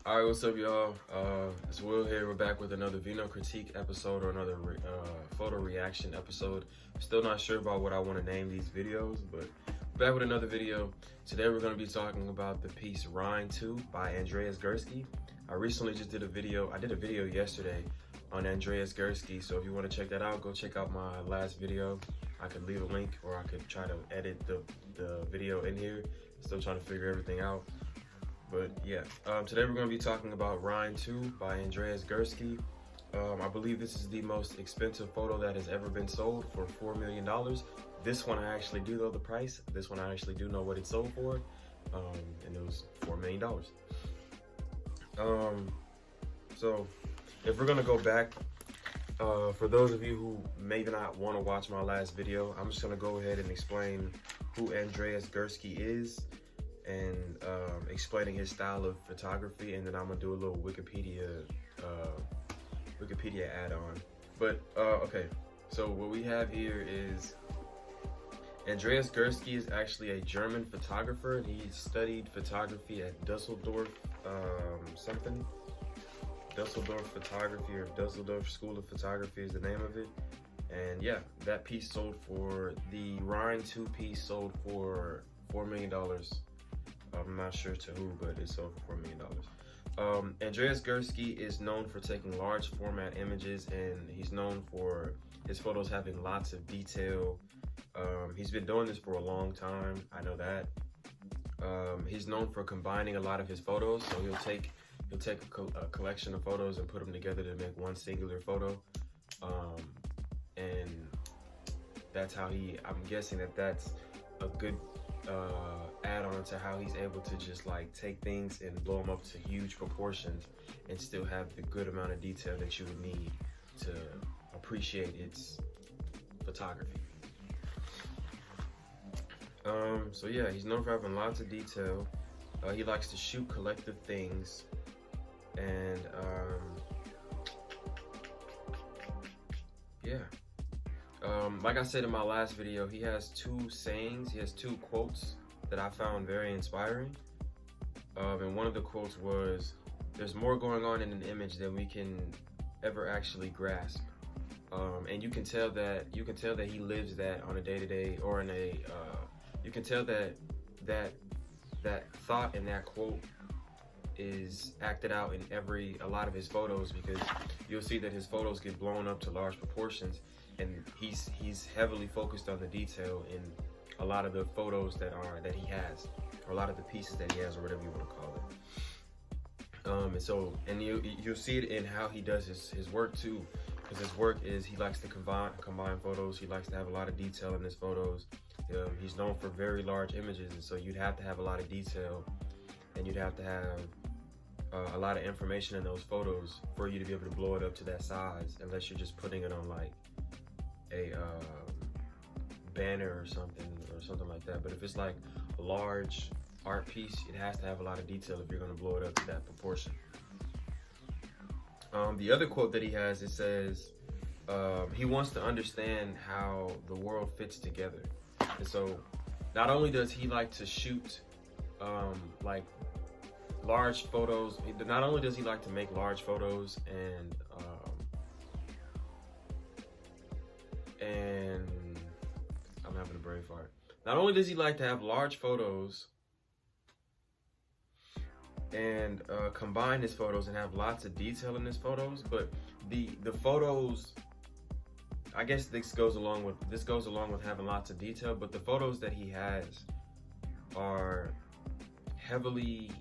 All right, what's up, y'all? It's Will here. We're back with another Venocritique episode or another photo reaction episode. Still not sure about what I want to name these videos, but back with another video. Today we're going to be talking about the piece Rhine 2 by Andreas Gursky. I recently just did a video. I did a video yesterday on Andreas Gursky, so if you want to check that out, go check out my last video. I could leave a link, or I could try to edit the video in here. Still trying to figure everything out. But yeah, today we're going to be talking about Rhine 2 by Andreas Gursky. I believe this is the most expensive photo that has ever been sold for $4 million. This one I actually do know the price. This one I actually do know what it sold for. And it was $4 million. So if we're going to go back, for those of you who maybe not want to watch my last video, I'm just going to go ahead and explain who Andreas Gursky is, and explaining his style of photography, and then I'm gonna do a little Wikipedia add-on. But okay, so what we have here is Andreas Gursky is actually a German photographer. He studied photography at Dusseldorf Dusseldorf Photography, or Dusseldorf School of Photography is the name of it. And yeah, that piece sold for, the Rhine 2 piece sold for $4 million. I'm not sure to who, but it sold for $4 million. Andreas Gursky is known for taking large format images, and he's known for his photos having lots of detail. He's been doing this for a long time, I know that. He's known for combining a lot of his photos, so he'll take a collection of photos and put them together to make one singular photo. And that's how I'm guessing that's a good add-on to how he's able to just like take things and blow them up to huge proportions and still have the good amount of detail that you would need to appreciate its photography. So yeah, he's known for having lots of detail. He likes to shoot collective things, and yeah. Like I said in my last video, he has two sayings, he has two quotes that I found very inspiring. And one of the quotes was, "There's more going on in an image than we can ever actually grasp." And you can tell that he lives that on a day-to-day, or in a you can tell that thought in that quote is acted out in a lot of his photos, because you'll see that his photos get blown up to large proportions, and he's heavily focused on the detail in a lot of the photos that he has, or a lot of the pieces that he has, or whatever you want to call it. And you'll see it in how he does his work too, because his work is, he likes to combine photos. He likes to have a lot of detail in his photos. He's known for very large images, and so you'd have to have a lot of detail, and you'd have to have a lot of information in those photos for you to be able to blow it up to that size, unless you're just putting it on like a banner or something like that. But if it's like a large art piece, it has to have a lot of detail if you're going to blow it up to that proportion. The other quote that he has, it says, he wants to understand how the world fits together. And so not only does he like to shoot like large photos, not only does he like to make large photos and I'm having a brain fart. Not only does he like to have large photos and combine his photos and have lots of detail in his photos, but the photos, I guess this goes along with having lots of detail, but the photos that he has are heavily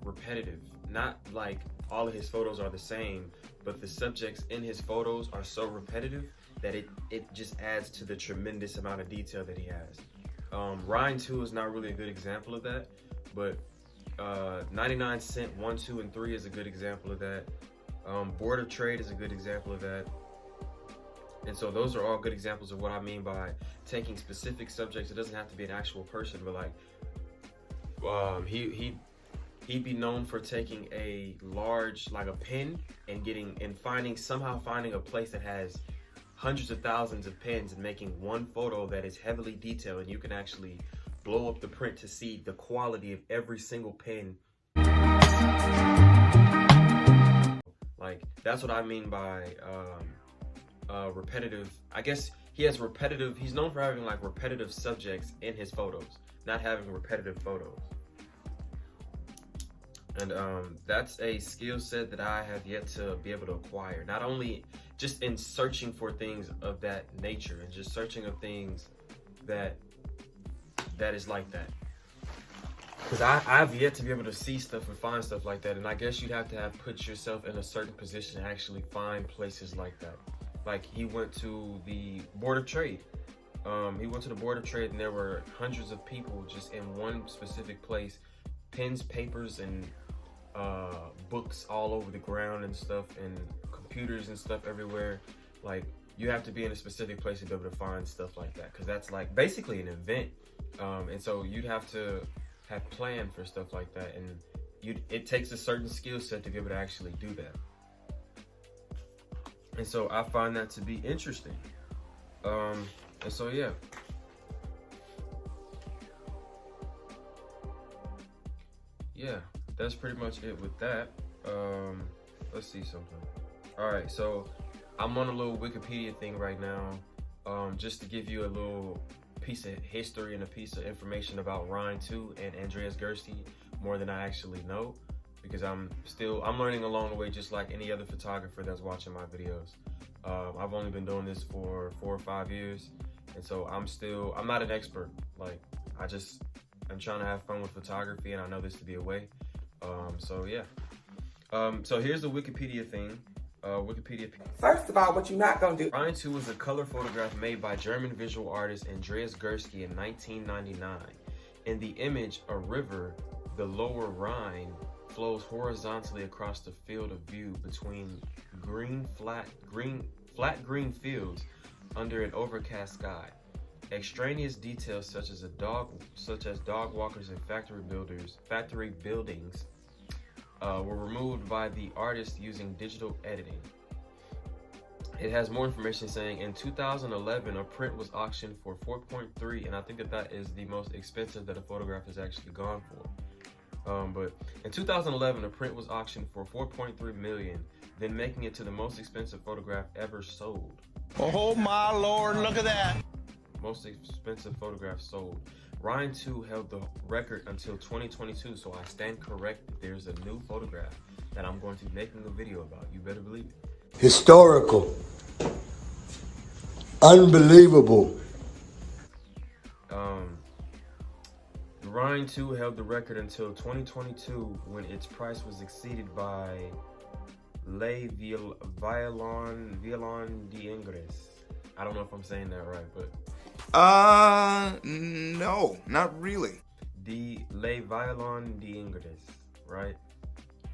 repetitive. Not like all of his photos are the same, but the subjects in his photos are so repetitive that it just adds to the tremendous amount of detail that he has. Rhine 2 is not really a good example of that, but 99 Cent 1, 2, and 3 is a good example of that. Board of Trade is a good example of that. And so those are all good examples of what I mean by taking specific subjects. It doesn't have to be an actual person, but like he'd be known for taking a large, like a pen, and somehow finding a place that has hundreds of thousands of pens and making one photo that is heavily detailed, and you can actually blow up the print to see the quality of every single pen. That's what I mean by repetitive. I guess he has repetitive. He's known for having like repetitive subjects in his photos, not having repetitive photos. And that's a skill set that I have yet to be able to acquire. Not only just in searching for things of that nature and just searching of things that is like that. Because I've yet to be able to see stuff and find stuff like that. And I guess you'd have to have put yourself in a certain position to actually find places like that. Like he went to the Board of Trade. He went to the Board of Trade and there were hundreds of people just in one specific place. Pens, papers, and books all over the ground and stuff, and computers and stuff everywhere. Like you have to be in a specific place to be able to find stuff like that, because that's like basically an event. And so you'd have to have planned for stuff like that, and it takes a certain skill set to be able to actually do that. And so I find that to be interesting. And so yeah. Yeah, that's pretty much it with that. Let's see something. All right, so I'm on a little Wikipedia thing right now, just to give you a little piece of history and a piece of information about Ryan 2 and Andreas Gursky, more than I actually know, because I'm learning along the way, just like any other photographer that's watching my videos. I've only been doing this for 4 or 5 years, and so I'm not an expert. Like I'm trying to have fun with photography, and I know this to be a way. So yeah. So here's the Wikipedia thing. First of all, what you're not gonna do. Ryan 2 was a color photograph made by German visual artist Andreas Gursky in 1999. In the image, a river, the Lower Rhine, flows horizontally across the field of view between flat green fields under an overcast sky. Extraneous details such as dog walkers and factory buildings were removed by the artist using digital editing. It has more information saying in 2011 a print was auctioned for 4.3, and I think that is the most expensive that a photograph has actually gone for. But in 2011 a print was auctioned for 4.3 million, then making it to the most expensive photograph ever sold. Oh my Lord, look at that! Most expensive photograph sold. Ryan 2 held the record until 2022, so I stand corrected. There's a new photograph that I'm going to be making a video about. You better believe it. Historical. Unbelievable. Ryan 2 held the record until 2022, when its price was exceeded by Le Violon d'Ingres. I don't know if I'm saying that right, but no, not really. Le Violon d'Ingres, right?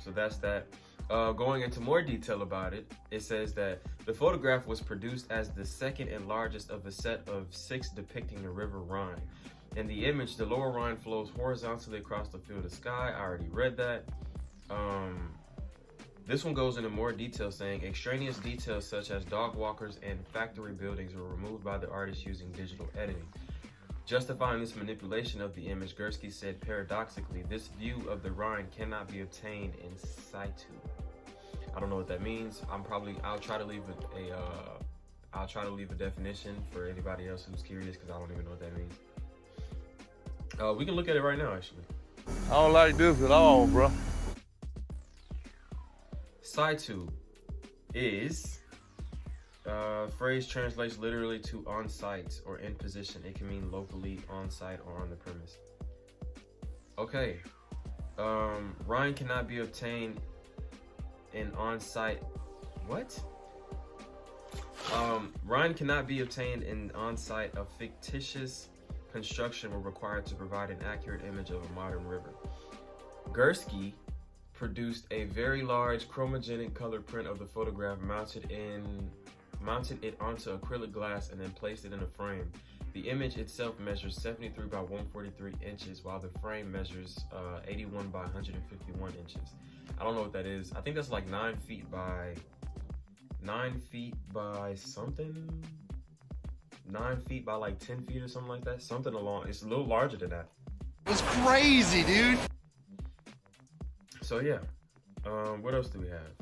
So that's that. Going into more detail about it, it says that the photograph was produced as the second and largest of a set of 6 depicting the River Rhine. In the image, the Lower Rhine flows horizontally across the field of sky. I already read that. This one goes into more detail, saying extraneous details such as dog walkers and factory buildings were removed by the artist using digital editing. Justifying this manipulation of the image, Gursky said, paradoxically, this view of the Rhine cannot be obtained in situ. I don't know what that means. I'll try to leave a definition for anybody else who's curious, because I don't even know what that means. We can look at it right now, actually. I don't like this at all, bro. Situ is phrase translates literally to on site or in position. It can mean locally, on site, or on the premise. Okay. Rhine cannot be obtained in on site. What? Rhine cannot be obtained in on site. A fictitious construction were required to provide an accurate image of a modern river. Gursky produced a very large chromogenic color print of the photograph, mounted it onto acrylic glass, and then placed it in a frame. The image itself measures 73 by 143 inches, while the frame measures 81 by 151 inches. I don't know what that is. I think that's like 9 feet by something. 9 feet by like 10 feet or something like that. Something along. It's a little larger than that. It's crazy, dude. So yeah, what else do we have?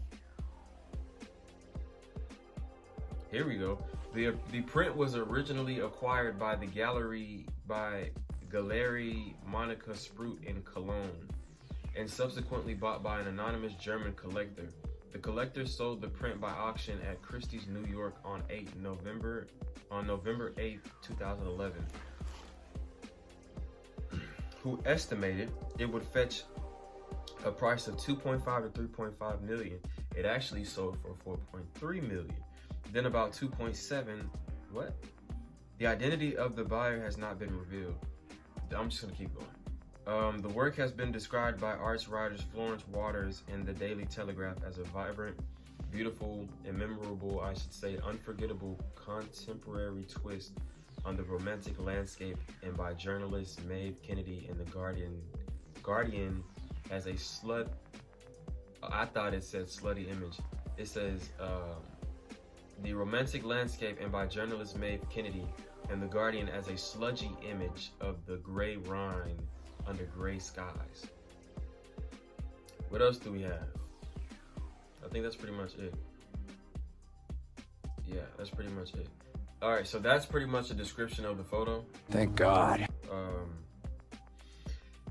Here we go. The print was originally acquired by the Galerie Monica Sprut in Cologne, and subsequently bought by an anonymous German collector. The collector sold the print by auction at Christie's, New York on November 8th, 2011. Who estimated it would fetch a price of 2.5 to 3.5 million. It actually sold for 4.3 million. Then about 2.7. What? The identity of the buyer has not been revealed. I'm just gonna keep going. The work has been described by arts writers Florence Waters in the Daily Telegraph as a vibrant, beautiful, and memorable, I should say, unforgettable contemporary twist on the romantic landscape, and by journalist Maeve Kennedy in the Guardian as a slut. I thought it said slutty image. It says the romantic landscape, and by journalist Maeve Kennedy and the Guardian as a sludgy image of the gray Rhine under gray skies. What else do we have? I think that's pretty much it. Yeah, that's pretty much it. All right, so that's pretty much a description of the photo. Thank God.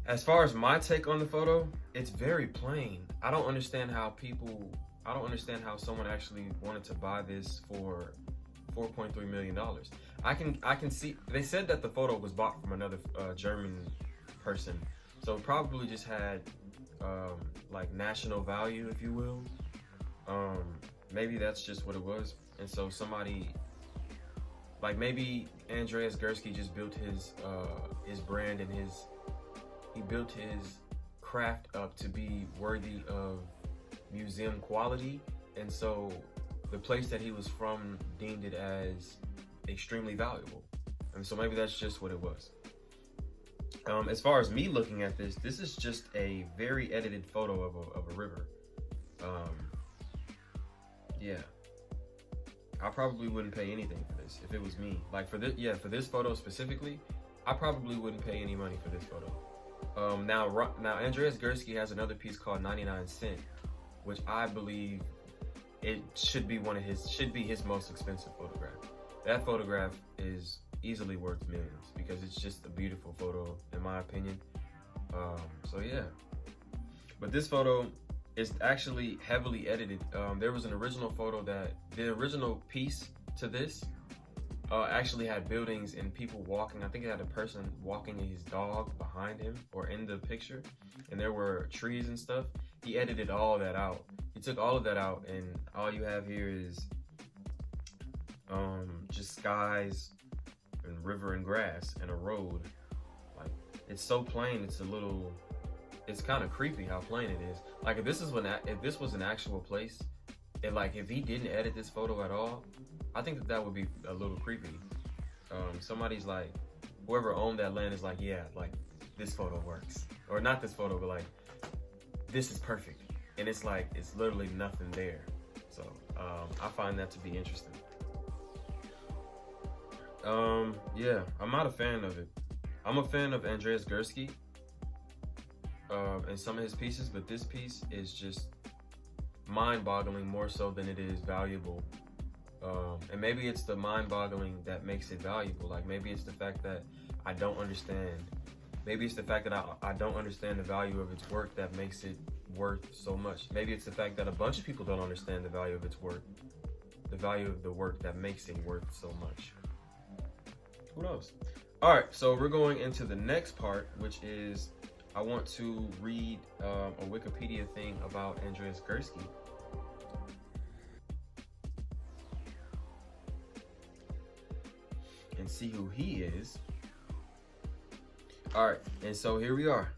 As far as my take on the photo, it's very plain. I don't understand how someone actually wanted to buy this for $4.3 million. I can see, they said that the photo was bought from another German person. So it probably just had like national value, if you will. Maybe that's just what it was. And so somebody, like maybe Andreas Gursky just built his brand and he built his craft up to be worthy of museum quality, and so the place that he was from deemed it as extremely valuable, and so maybe that's just what it was. As far as me looking at this is just a very edited photo of a river. Yeah, I probably wouldn't pay anything for this if it was me. Like for this photo specifically, I probably wouldn't pay any money for this photo. Now Andreas Gursky has another piece called 99 Cent, which I believe it should be his most expensive photograph. That photograph is easily worth millions because it's just a beautiful photo, in my opinion. So yeah, but this photo is actually heavily edited. There was an original photo that the original piece to this actually had buildings and people walking. I think it had a person walking his dog behind him or in the picture, and there were trees and stuff. He edited all that out. He took all of that out, and all you have here is just skies and river and grass and a road. Like, it's so plain. It's kind of creepy how plain it is. Like if this was an actual place, and like if he didn't edit this photo at all, I think that would be a little creepy. Somebody's like, whoever owned that land is like, yeah, like this photo works, or not this photo, but like this is perfect, and it's like it's literally nothing there. So I find that to be interesting. Yeah, I'm not a fan of it. I'm a fan of Andreas Gursky and some of his pieces, but this piece is just mind-boggling more so than it is valuable. And maybe it's the mind-boggling that makes it valuable. Like maybe it's the fact that I don't understand. Maybe it's the fact that I don't understand the value of its work that makes it worth so much. Maybe it's the fact that a bunch of people don't understand the value of its work, the value of the work that makes it worth so much. Who knows? All right, so we're going into the next part, which is I want to read a Wikipedia thing about Andreas Gursky. And see who he is. All right, and so here we are.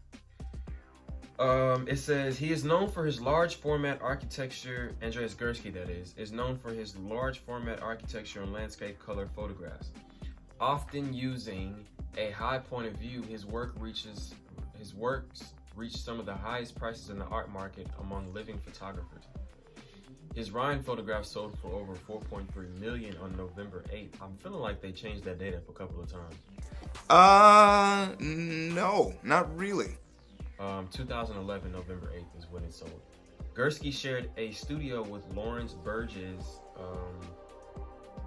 It says he is known for his large format architecture. Andreas Gursky, that is known for his large format architecture and landscape color photographs. Often using a high point of view, his works reach some of the highest prices in the art market among living photographers. His Rhine photographs sold for over 4.3 million on November 8th. I'm feeling like they changed that date up a couple of times. No, not really. 2011, November 8th is when it sold. Gursky shared a studio with Lawrence Burgess,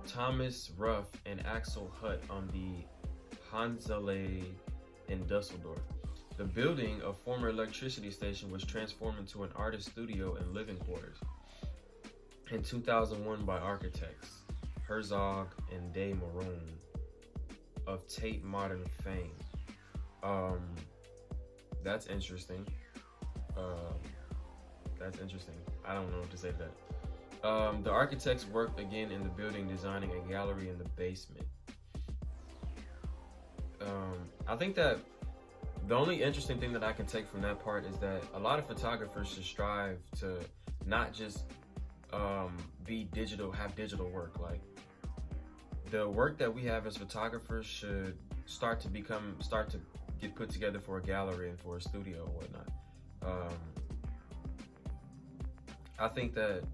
Thomas Ruff and Axel Hutt on the Hansallee in Dusseldorf. The building, a former electricity station, was transformed into an artist studio and living quarters in 2001 by architects Herzog and de Meuron of Tate Modern fame. That's interesting. I don't know what to say to that. The architects worked again in the building, designing a gallery in the basement. I think that the only interesting thing that I can take from that part is that a lot of photographers should strive to not just have digital work. Like, the work that we have as photographers should start to get put together for a gallery and for a studio and whatnot. I think that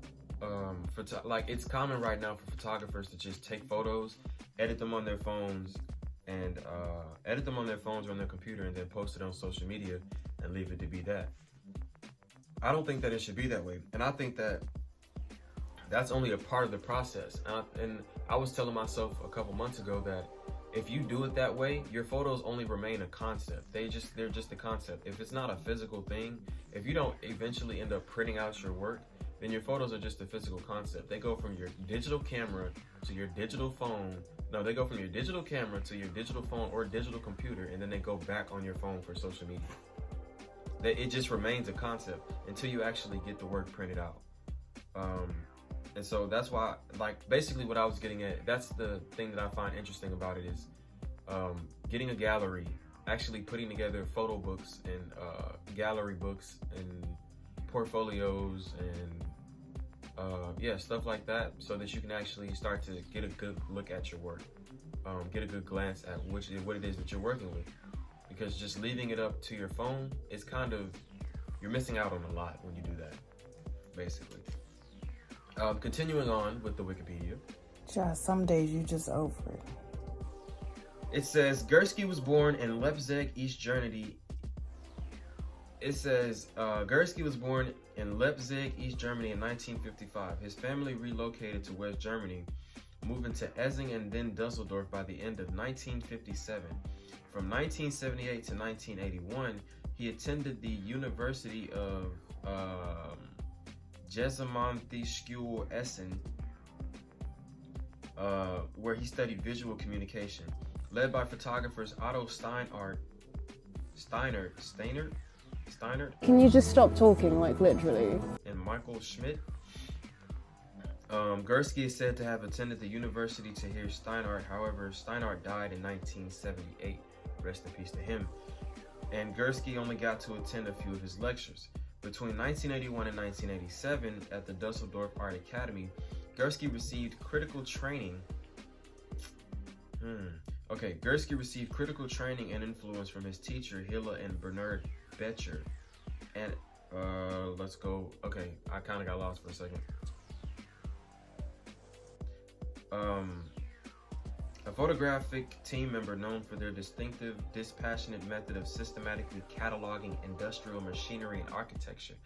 it's common right now for photographers to just take photos, edit them on their phones, and or on their computer, and then post it on social media and leave it to be that. I don't think that it should be that way, and I think that that's only a part of the process. And I was telling myself a couple months ago that if you do it that way, your photos only remain a concept. They're just a concept. If it's not a physical thing, if you don't eventually end up printing out your work, then your photos are just a physical concept. They go from your digital camera to your digital phone. No, they go from your digital camera to your digital phone or digital computer, and then they go back on your phone for social media. It just remains a concept until you actually get the work printed out. And so that's why, basically what I was getting at, that's the thing that I find interesting about it is getting a gallery, actually putting together photo books and gallery books and portfolios and stuff like that, so that you can actually start to get a good look at your work, get a good glance at what it is that you're working with. Because just leaving it up to your phone is you're missing out on a lot when you do that, basically. Continuing on with the Wikipedia. Just some days you just over it. It says Gursky was born in Leipzig, East Germany. Gursky was born in Leipzig, East Germany in 1955. His family relocated to West Germany, moving to Essen and then Dusseldorf by the end of 1957. From 1978 to 1981, he attended the University of Gesamtschule Essen, where he studied visual communication. Led by photographers Otto Steinert. Can you just stop talking, literally? And Michael Schmidt. Gursky is said to have attended the university to hear Steinert. However, Steinert died in 1978. Rest in peace to him. And Gursky only got to attend a few of his lectures. Between 1981 and 1987, at the Dusseldorf Art Academy, Gursky received critical training. Gursky received critical training and influence from his teacher, Hilla and Bernard Becher. And let's go. Okay, I kind of got lost for a second. A photographic team member known for their distinctive, dispassionate method of systematically cataloging industrial machinery and architecture.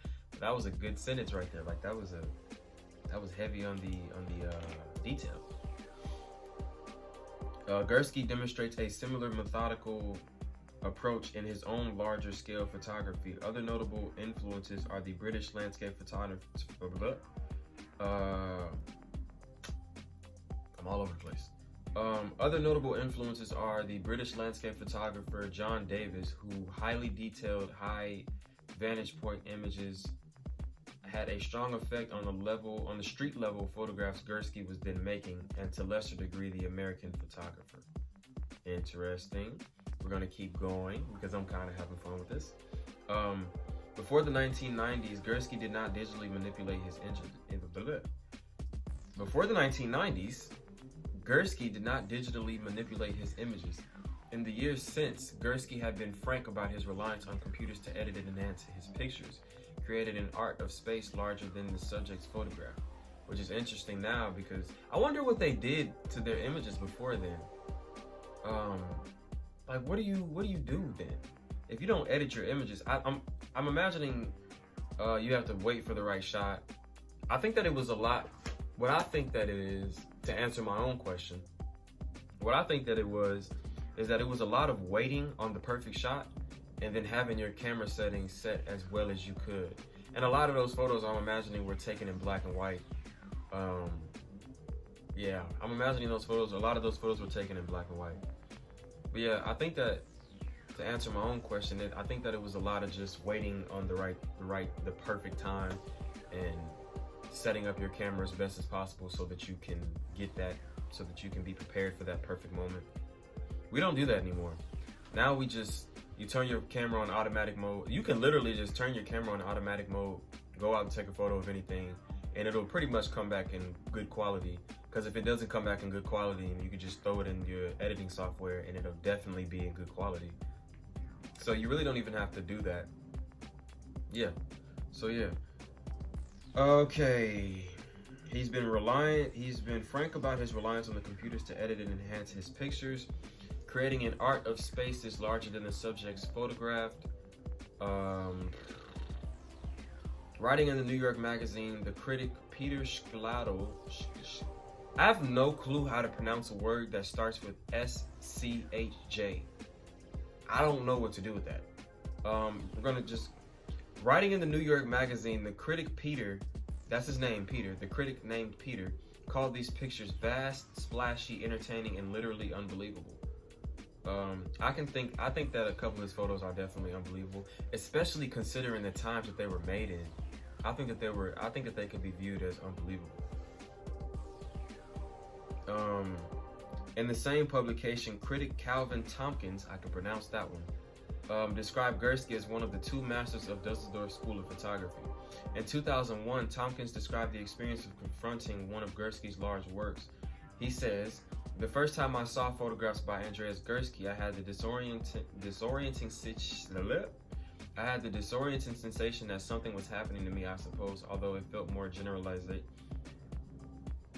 That was a good sentence right there. That was heavy on the detail. Gursky demonstrates a similar methodical approach in his own larger scale photography. Other notable influences are the British landscape photographer. I'm all over the place. Other notable influences are the British landscape photographer John Davis, who highly detailed, high vantage point images had a strong effect on the street level photographs Gursky was then making, and to lesser degree the American photographer. Interesting. We're gonna keep going because I'm kind of having fun with this. Before the 1990s, Gursky did not digitally manipulate his images. Before the 1990s, Gursky did not digitally manipulate his images. In the years since, Gursky had been frank about his reliance on computers to edit and enhance his pictures, created an art of space larger than the subject's photograph, which is interesting now because I wonder what they did to their images before then. What do you do then? If you don't edit your images, I'm imagining you have to wait for the right shot. I think that it was a lot what I think that it is, to answer my own question, what I think that it was is that it was a lot of waiting on the perfect shot and then having your camera settings set as well as you could. And a lot of those photos I'm imagining were taken in black and white. Yeah, I'm imagining those photos, a lot of those photos were taken in black and white. But yeah, I think that to answer my own question, I think that it was a lot of just waiting on the perfect time and setting up your camera as best as possible so that you can get that, so that you can be prepared for that perfect moment. We don't do that anymore. Now you turn your camera on automatic mode. You can literally just turn your camera on automatic mode, go out and take a photo of anything, and it'll pretty much come back in good quality. Because if it doesn't come back in good quality, you can just throw it in your editing software and it'll definitely be in good quality. So you really don't even have to do that. Yeah, so yeah. Okay, he's been frank about his reliance on the computers to edit and enhance his pictures, creating an art of spaces larger than the subjects photographed. Writing in the New York magazine, the critic Peter Schlato, I have no clue how to pronounce a word that starts with SCHJ. I don't know what to do with that. We're gonna just, writing in the New York magazine, the critic Peter, that's his name, Peter, the critic named Peter, called these pictures vast, splashy, entertaining, and literally unbelievable. I think that a couple of his photos are definitely unbelievable, especially considering the times that they were made in. I think that they could be viewed as unbelievable. In the same publication, critic Calvin Tompkins, I can pronounce that one, described Gursky as one of the two masters of Dusseldorf School of Photography. In 2001, Tompkins described the experience of confronting one of Gursky's large works. He says, "The first time I saw photographs by Andreas Gursky, I had the disorienting sensation that something was happening to me, I suppose, although it felt more generalized."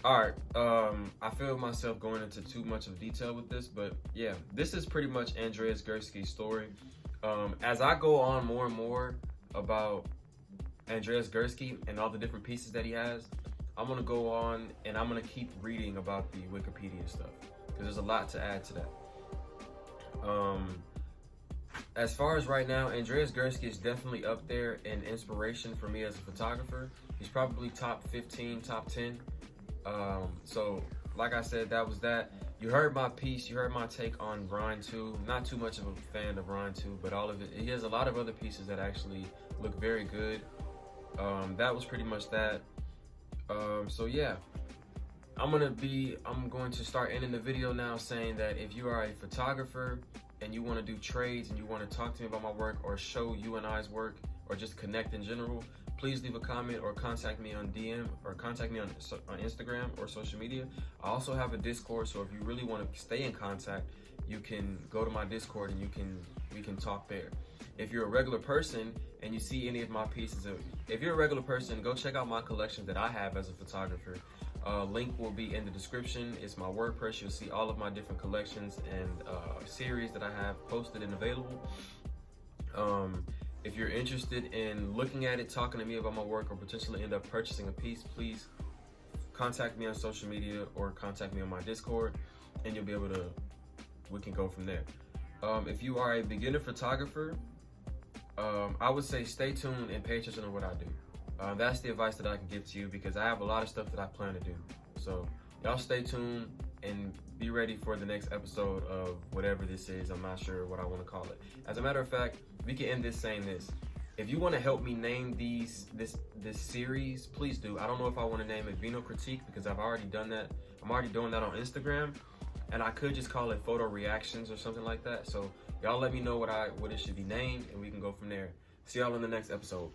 Alright, I feel myself going into too much of detail with this, but yeah, this is pretty much Andreas Gursky's story. As I go on more and more about Andreas Gursky and all the different pieces that he has, I'm gonna go on and I'm gonna keep reading about the Wikipedia stuff, because there's a lot to add to that. As far as right now, Andreas Gursky is definitely up there in inspiration for me as a photographer. He's probably top 15, top 10. So like I said, that was that. You heard my piece, you heard my take on Rhine 2. Not too much of a fan of Rhine 2, but all of it. He has a lot of other pieces that actually look very good. That was pretty much that. So yeah, I'm going to start ending the video now saying that if you are a photographer and you want to do trades and you want to talk to me about my work or show you and I's work or just connect in general, please leave a comment or contact me on DM or contact me on Instagram or social media. I also have a Discord, so if you really want to stay in contact, you can go to my Discord and we can talk there. If you're a regular person and you see any of my pieces, if you're a regular person, go check out my collection that I have as a photographer. Link will be in the description. It's my WordPress. You'll see all of my different collections and series that I have posted and available. If you're interested in looking at it, talking to me about my work, or potentially end up purchasing a piece, please contact me on social media or contact me on my Discord, and you'll be able to, we can go from there. If you are a beginner photographer, I would say stay tuned and pay attention to what I do. That's the advice that I can give to you, because I have a lot of stuff that I plan to do. So y'all stay tuned and be ready for the next episode of whatever this is. I'm not sure what I want to call it. As a matter of fact, we can end this saying this. If you want to help me name this series, please do. I don't know if I want to name it Venocritique, because I've already done that. I'm already doing that on Instagram, and I could just call it Photo Reactions or something like that. So y'all let me know what it should be named, and we can go from there. See y'all in the next episode.